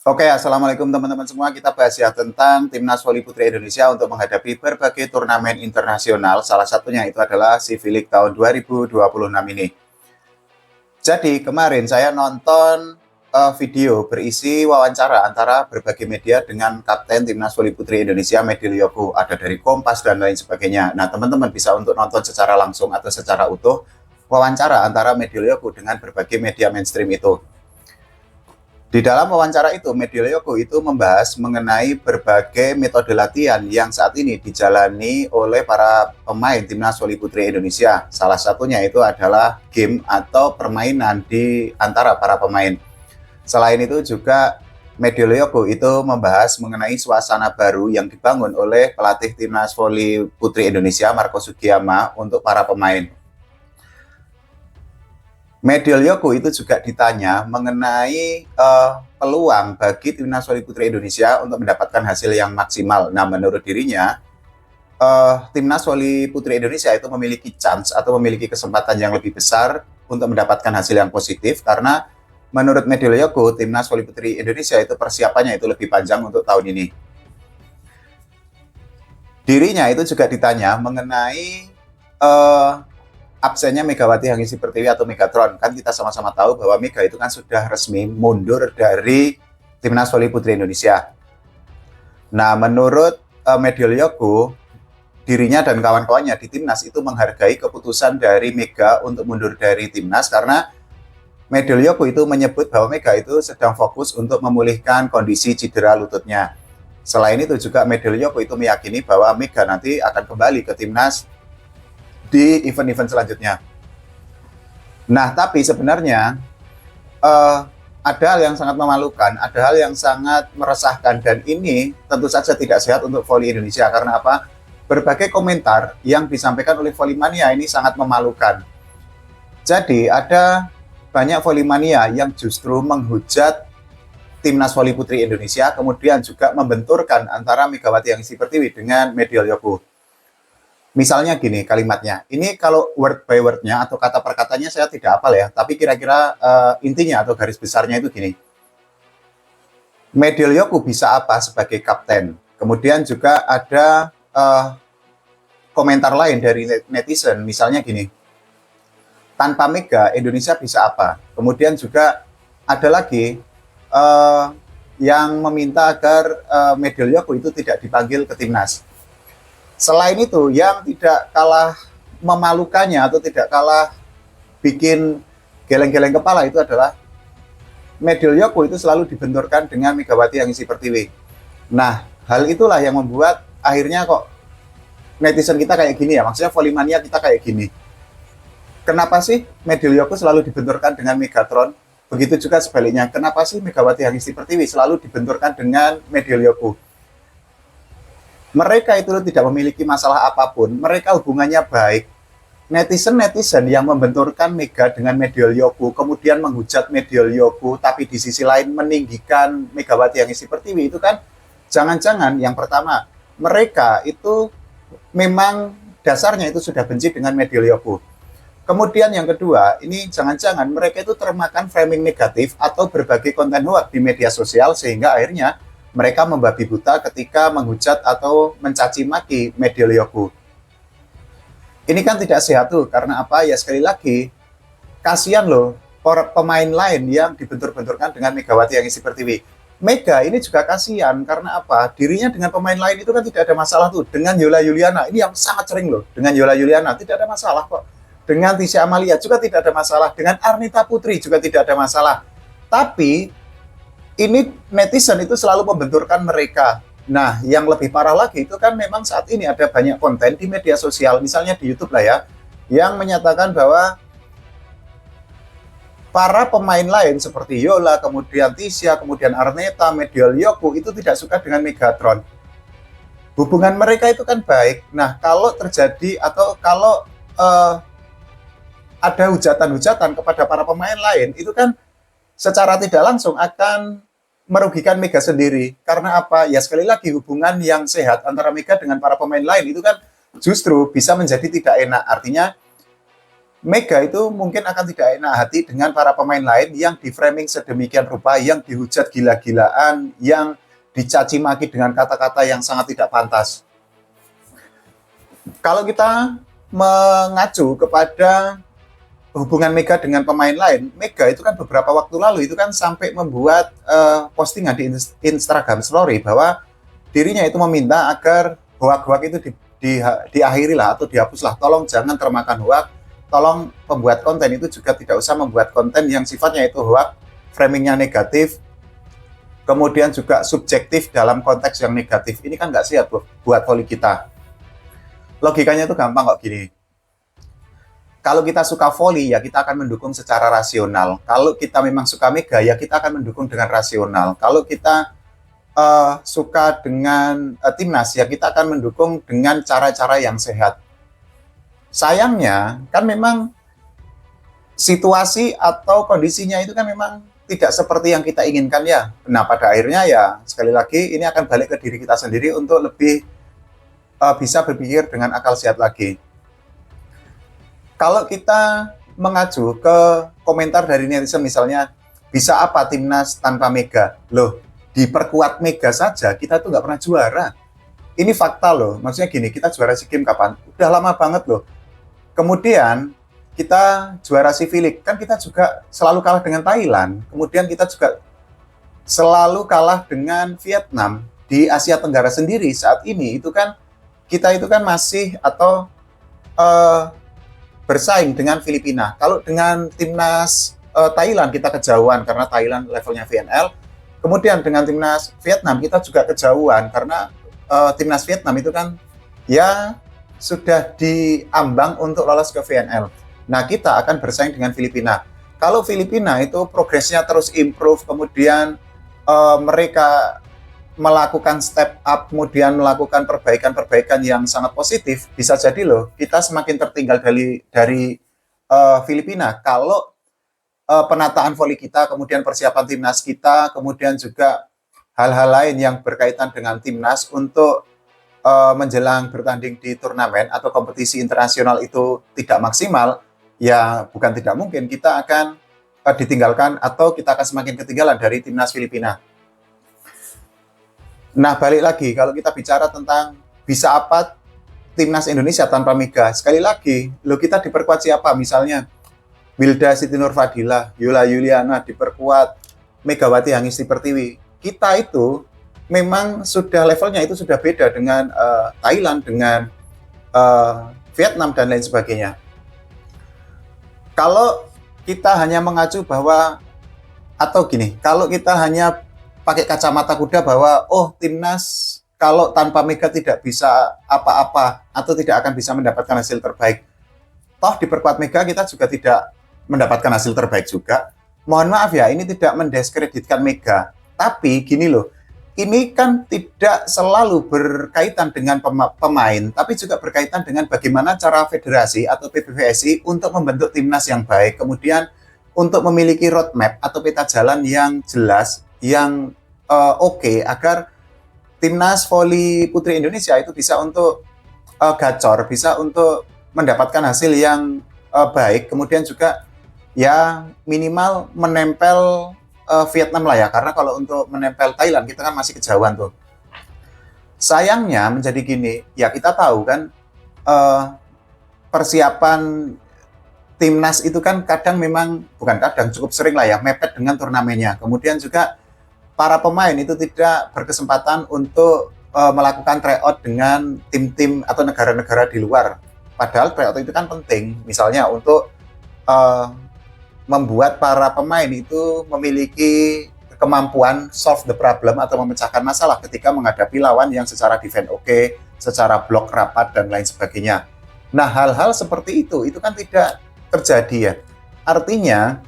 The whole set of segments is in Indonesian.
Oke, assalamualaikum teman-teman semua. Kita bahas ya tentang Timnas Voli Putri Indonesia untuk menghadapi berbagai turnamen internasional. Salah satunya itu adalah CV League tahun 2026 ini. Jadi kemarin saya nonton video berisi wawancara antara berbagai media dengan Kapten Timnas Voli Putri Indonesia, Medil Yoku. Ada dari Kompas dan lain sebagainya. Nah, teman-teman bisa untuk nonton secara langsung atau secara utuh wawancara antara Medil Yoku dengan berbagai media mainstream itu. Di dalam wawancara itu, Medil Yoku itu membahas mengenai berbagai metode latihan yang saat ini dijalani oleh para pemain Timnas Voli Putri Indonesia. Salah satunya itu adalah game atau permainan di antara para pemain. Selain itu juga Medil Yoku itu membahas mengenai suasana baru yang dibangun oleh pelatih Timnas Voli Putri Indonesia, Marco Sugiyama, untuk para pemain. Medil Yoku itu juga ditanya mengenai peluang bagi Timnas Voli Putri Indonesia untuk mendapatkan hasil yang maksimal. Nah, menurut dirinya, Timnas Voli Putri Indonesia itu memiliki chance atau memiliki kesempatan yang lebih besar untuk mendapatkan hasil yang positif karena menurut Medil Yoku, Timnas Voli Putri Indonesia itu persiapannya itu lebih panjang untuk tahun ini. Dirinya itu juga ditanya mengenai absennya Megawati Hangisi Pertiwi atau Megatron. Kan kita sama-sama tahu bahwa Mega itu kan sudah resmi mundur dari Timnas Voli Putri Indonesia. Nah, menurut Medil Yoku, dirinya dan kawan-kawannya di Timnas itu menghargai keputusan dari Mega untuk mundur dari Timnas karena Medil Yoku itu menyebut bahwa Mega itu sedang fokus untuk memulihkan kondisi cedera lututnya. Selain itu juga Medil Yoku itu meyakini bahwa Mega nanti akan kembali ke Timnas di event-event selanjutnya. Nah, tapi sebenarnya ada hal yang sangat memalukan, ada hal yang sangat meresahkan, dan ini tentu saja tidak sehat untuk voli Indonesia. Karena apa? Berbagai komentar yang disampaikan oleh Volimania ini sangat memalukan. Jadi ada banyak Volimania yang justru menghujat Timnas Voli Putri Indonesia, kemudian juga membenturkan antara Megawati Hangisi Pertiwi dengan Medil Yoku. Misalnya gini kalimatnya, ini kalau word by wordnya atau kata per katanya saya tidak hafal ya, tapi kira-kira intinya atau garis besarnya itu gini. Medil Yoku bisa apa sebagai kapten? Kemudian juga ada komentar lain dari netizen, misalnya gini, tanpa Mega Indonesia bisa apa? Kemudian juga ada lagi yang meminta agar Medil Yoku itu tidak dipanggil ke Timnas. Selain itu, yang tidak kalah memalukannya atau tidak kalah bikin geleng-geleng kepala itu adalah Medil Yoku itu selalu dibenturkan dengan Megawati Hangisi Pertiwi. Nah, hal itulah yang membuat akhirnya kok netizen kita kayak gini ya, maksudnya Volimania kita kayak gini. Kenapa sih Medil Yoku selalu dibenturkan dengan Megatron? Begitu juga sebaliknya, kenapa sih Megawati Hangisi Pertiwi selalu dibenturkan dengan Medil Yoku? Mereka itu tidak memiliki masalah apapun, mereka hubungannya baik. Netizen-netizen yang membenturkan Mega dengan Medil Yoku, kemudian menghujat Medil Yoku, tapi di sisi lain meninggikan Megawati Hangisi Pertiwi, itu kan jangan-jangan yang pertama, mereka itu memang dasarnya itu sudah benci dengan Medil Yoku. Kemudian yang kedua, ini jangan-jangan mereka itu termakan framing negatif atau berbagai konten hoax di media sosial sehingga akhirnya mereka membabi buta ketika menghujat atau mencaci maki Medil Yoku. Ini kan tidak sehat tuh, karena apa? Ya sekali lagi, kasihan loh pemain lain yang dibentur-benturkan dengan Megawati Hangisi Pertiwi. Mega ini juga kasihan, karena apa? Dirinya dengan pemain lain itu kan tidak ada masalah tuh. Dengan Yola Juliana, ini yang sangat sering loh. Dengan Yola Juliana tidak ada masalah kok. Dengan Tisha Amalia juga tidak ada masalah. Dengan Arnita Putri juga tidak ada masalah. Tapi ini netizen itu selalu membenturkan mereka. Nah, yang lebih parah lagi itu kan memang saat ini ada banyak konten di media sosial, misalnya di YouTube lah ya, yang menyatakan bahwa para pemain lain seperti Yola, kemudian Tisha, kemudian Arneta, Medil Yoku itu tidak suka dengan Megatron. Hubungan mereka itu kan baik. Nah, kalau terjadi atau kalau ada hujatan-hujatan kepada para pemain lain, itu kan secara tidak langsung akan merugikan Mega sendiri. Karena apa? Ya sekali lagi, hubungan yang sehat antara Mega dengan para pemain lain itu kan justru bisa menjadi tidak enak. Artinya Mega itu mungkin akan tidak enak hati dengan para pemain lain yang di framing sedemikian rupa, yang dihujat gila-gilaan, yang dicaci maki dengan kata-kata yang sangat tidak pantas. Kalau kita mengacu kepada hubungan Mega dengan pemain lain, Mega itu kan beberapa waktu lalu itu kan sampai membuat postingan di Instagram Story bahwa dirinya itu meminta agar hoak-hoak itu diakhiri lah atau dihapus lah. Tolong jangan termakan hoak. Tolong pembuat konten itu juga tidak usah membuat konten yang sifatnya itu hoak, framingnya negatif, kemudian juga subjektif dalam konteks yang negatif. Ini kan nggak siap buat voli kita. Logikanya itu gampang kok gini. Kalau kita suka voli, ya kita akan mendukung secara rasional. Kalau kita memang suka Mega, ya kita akan mendukung dengan rasional. Kalau kita suka dengan timnas, ya kita akan mendukung dengan cara-cara yang sehat. Sayangnya, kan memang situasi atau kondisinya itu kan memang tidak seperti yang kita inginkan ya. Nah, pada akhirnya ya, sekali lagi, ini akan balik ke diri kita sendiri untuk lebih bisa berpikir dengan akal sehat lagi. Kalau kita mengacu ke komentar dari netizen misalnya, bisa apa timnas tanpa Mega? Loh, diperkuat Mega saja, kita tuh nggak pernah juara. Ini fakta loh, maksudnya gini, kita juara SEA Games kapan? Udah lama banget loh. Kemudian kita juara SEA League, kan kita juga selalu kalah dengan Thailand. Kemudian kita juga selalu kalah dengan Vietnam. Di Asia Tenggara sendiri saat ini, itu kan kita itu kan masih atau bersaing dengan Filipina. Kalau dengan timnas Thailand kita kejauhan karena Thailand levelnya VNL. Kemudian dengan timnas Vietnam kita juga kejauhan karena timnas Vietnam itu kan ya sudah diambang untuk lolos ke VNL. Nah, kita akan bersaing dengan Filipina. Kalau Filipina itu progresnya terus improve, kemudian mereka melakukan step up, kemudian melakukan perbaikan-perbaikan yang sangat positif, bisa jadi loh kita semakin tertinggal dari Filipina. Kalau penataan voli kita, kemudian persiapan timnas kita, kemudian juga hal-hal lain yang berkaitan dengan timnas untuk menjelang bertanding di turnamen atau kompetisi internasional itu tidak maksimal, ya bukan tidak mungkin kita akan ditinggalkan atau kita akan semakin ketinggalan dari timnas Filipina. Nah, balik lagi, kalau kita bicara tentang bisa apa timnas Indonesia tanpa Mega, sekali lagi, lo kita diperkuat siapa? Misalnya, Wilda Siti Nurfadilah, Yola Yuliana diperkuat, Megawati Hangisti Pertiwi. Kita itu memang sudah levelnya itu sudah beda dengan Thailand, dengan Vietnam, dan lain sebagainya. Kalau kita hanya mengacu bahwa, atau gini, kalau kita hanya pakai kacamata kuda bahwa oh timnas kalau tanpa Mega tidak bisa apa-apa atau tidak akan bisa mendapatkan hasil terbaik. Toh diperkuat Mega kita juga tidak mendapatkan hasil terbaik juga. Mohon maaf ya, ini tidak mendiskreditkan Mega. Tapi gini loh, ini kan tidak selalu berkaitan dengan pemain, tapi juga berkaitan dengan bagaimana cara federasi atau PBVSI untuk membentuk timnas yang baik, kemudian untuk memiliki roadmap atau peta jalan yang jelas, yang oke, agar timnas voli putri Indonesia itu bisa untuk gacor, bisa untuk mendapatkan hasil yang baik, kemudian juga ya minimal menempel Vietnam lah ya, karena kalau untuk menempel Thailand kita kan masih kejauhan tuh. Sayangnya menjadi gini, ya kita tahu kan persiapan timnas itu kan kadang memang, bukan kadang, cukup sering lah ya, mepet dengan turnamennya. Kemudian juga para pemain itu tidak berkesempatan untuk melakukan tryout dengan tim-tim atau negara-negara di luar. Padahal tryout itu kan penting, misalnya untuk membuat para pemain itu memiliki kemampuan solve the problem atau memecahkan masalah ketika menghadapi lawan yang secara defense oke, secara blok rapat, dan lain sebagainya. Nah, hal-hal seperti itu kan tidak terjadi ya. Artinya,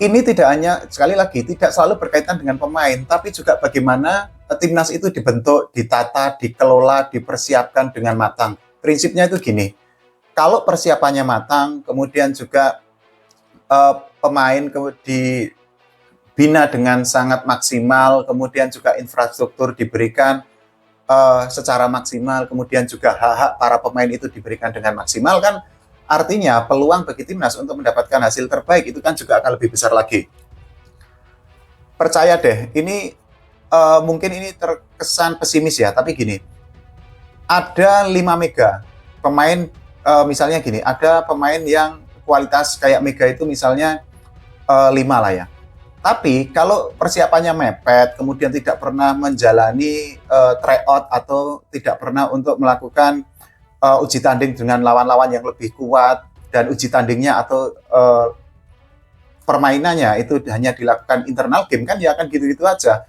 ini tidak hanya, sekali lagi, tidak selalu berkaitan dengan pemain, tapi juga bagaimana timnas itu dibentuk, ditata, dikelola, dipersiapkan dengan matang. Prinsipnya itu gini, kalau persiapannya matang, kemudian juga pemain dibina dengan sangat maksimal, kemudian juga infrastruktur diberikan secara maksimal, kemudian juga hak-hak para pemain itu diberikan dengan maksimal, kan Artinya peluang bagi timnas untuk mendapatkan hasil terbaik itu kan juga akan lebih besar lagi. Percaya deh, ini mungkin ini terkesan pesimis ya, tapi gini, ada 5 mega pemain, misalnya gini, ada pemain yang kualitas kayak mega itu misalnya 5 lah ya. Tapi kalau persiapannya mepet, kemudian tidak pernah menjalani tryout atau tidak pernah untuk melakukan uji tanding dengan lawan-lawan yang lebih kuat, dan uji tandingnya atau permainannya itu hanya dilakukan internal game, kan ya akan gitu-gitu aja.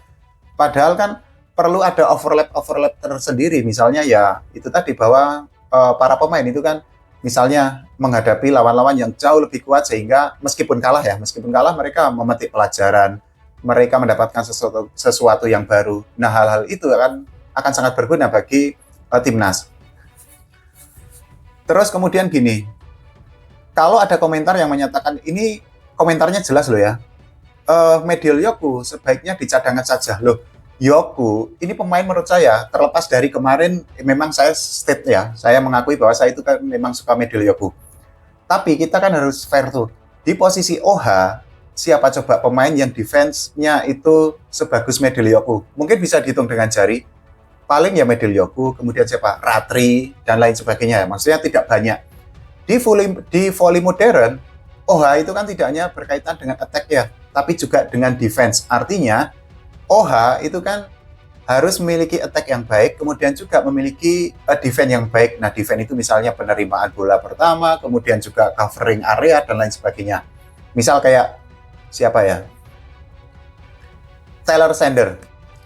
Padahal kan perlu ada overlap tersendiri, misalnya ya itu tadi bahwa para pemain itu kan misalnya menghadapi lawan-lawan yang jauh lebih kuat, sehingga meskipun kalah mereka memetik pelajaran, mereka mendapatkan sesuatu yang baru. Nah, hal-hal itu akan sangat berguna bagi timnas. Terus kemudian gini, kalau ada komentar yang menyatakan, ini komentarnya jelas loh ya, Mediol Yoku sebaiknya dicadangkan saja. Loh, Yoku ini pemain menurut saya, terlepas dari kemarin memang saya state ya, saya mengakui bahwa saya itu kan memang suka Mediol Yoku. Tapi kita kan harus fair tuh. Di posisi OH, siapa coba pemain yang defense-nya itu sebagus Mediol Yoku? Mungkin bisa dihitung dengan jari. Paling ya Mediol Yoku, kemudian siapa? Ratri, dan lain sebagainya. Maksudnya tidak banyak. Di volley modern, OH itu kan tidak hanya berkaitan dengan attack ya, tapi juga dengan defense. Artinya, OH itu kan harus memiliki attack yang baik, kemudian juga memiliki defense yang baik. Nah, defense itu misalnya penerimaan bola pertama, kemudian juga covering area, dan lain sebagainya. Misal kayak, siapa ya? Taylor Sander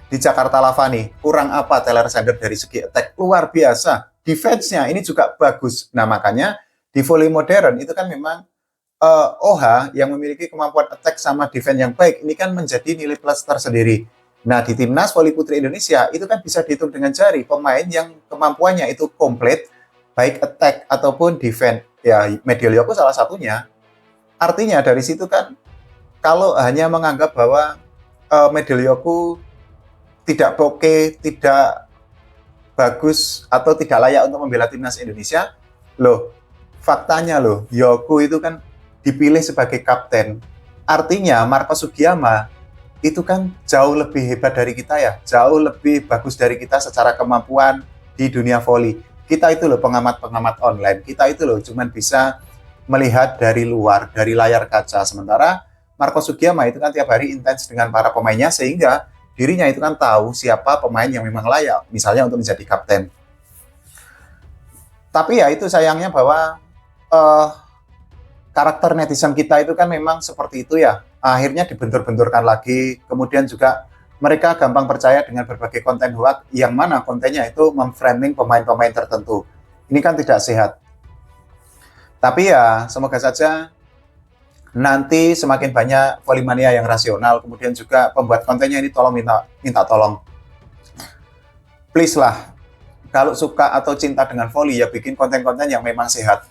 di Jakarta Lavani. Kurang apa Taylor Sander dari segi attack? Luar biasa. Defense-nya ini juga bagus. Nah, makanya di volley modern itu kan memang OH yang memiliki kemampuan attack sama defense yang baik, ini kan menjadi nilai plus tersendiri. Nah, di timnas voli putri Indonesia itu kan bisa dihitung dengan jari pemain yang kemampuannya itu komplit, baik attack ataupun defense. Ya, Mediol Yoku salah satunya. Artinya dari situ kan, kalau hanya menganggap bahwa Mediol Yoku tidak oke, tidak bagus, atau tidak layak untuk membela timnas Indonesia, loh, faktanya loh, Yoku itu kan dipilih sebagai kapten. Artinya Marco Sugiyama itu kan jauh lebih hebat dari kita ya, jauh lebih bagus dari kita secara kemampuan di dunia voli. Kita itu loh pengamat-pengamat online, kita itu loh cuman bisa melihat dari luar, dari layar kaca. Sementara Marco Sugiyama itu kan tiap hari intens dengan para pemainnya, sehingga dirinya itu kan tahu siapa pemain yang memang layak, misalnya untuk menjadi kapten. Tapi ya itu sayangnya bahwa karakter netizen kita itu kan memang seperti itu ya. Akhirnya dibentur-benturkan lagi, kemudian juga mereka gampang percaya dengan berbagai konten hoax, yang mana kontennya itu memframing pemain-pemain tertentu. Ini kan tidak sehat. Tapi ya, semoga saja nanti semakin banyak volley-mania yang rasional, kemudian juga pembuat kontennya ini tolong minta tolong. Please lah, kalau suka atau cinta dengan volley ya bikin konten-konten yang memang sehat.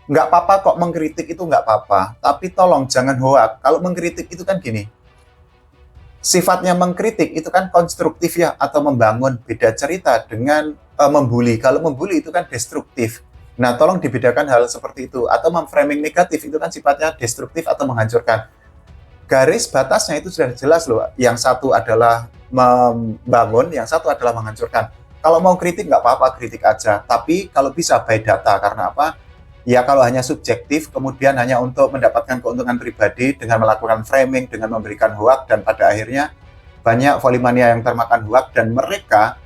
Nggak apa-apa kok mengkritik, itu nggak apa-apa, tapi tolong jangan hoax. Kalau mengkritik itu kan gini, sifatnya mengkritik itu kan konstruktif ya, atau membangun. Beda cerita dengan membuli. Kalau membuli itu kan destruktif. Nah, tolong dibedakan hal seperti itu. Atau memframing negatif itu kan sifatnya destruktif atau menghancurkan. Garis batasnya itu sudah jelas loh. Yang satu adalah membangun, yang satu adalah menghancurkan. Kalau mau kritik nggak apa-apa, kritik aja. Tapi kalau bisa by data, karena apa? Ya kalau hanya subjektif, kemudian hanya untuk mendapatkan keuntungan pribadi dengan melakukan framing, dengan memberikan hoax, dan pada akhirnya banyak volley-mania yang termakan hoax, dan mereka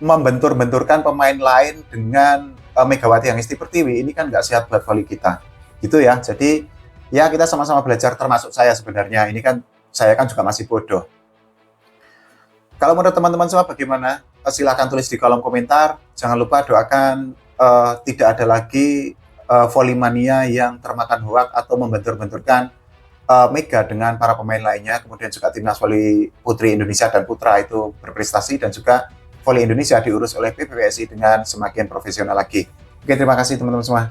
membentur-benturkan pemain lain dengan Megawati Hangesti Pertiwi. Ini kan nggak sehat buat volley kita. Gitu ya, jadi ya kita sama-sama belajar, termasuk saya sebenarnya. Ini kan, saya kan juga masih bodoh. Kalau menurut teman-teman semua bagaimana? Silahkan tulis di kolom komentar. Jangan lupa doakan tidak ada lagi volley-mania yang termakan hoax atau membentur-benturkan Mega dengan para pemain lainnya. Kemudian juga timnas voli putri Indonesia dan putra itu berprestasi, dan juga voli Indonesia diurus oleh PPPSI dengan semakin profesional lagi. Oke, terima kasih teman-teman semua.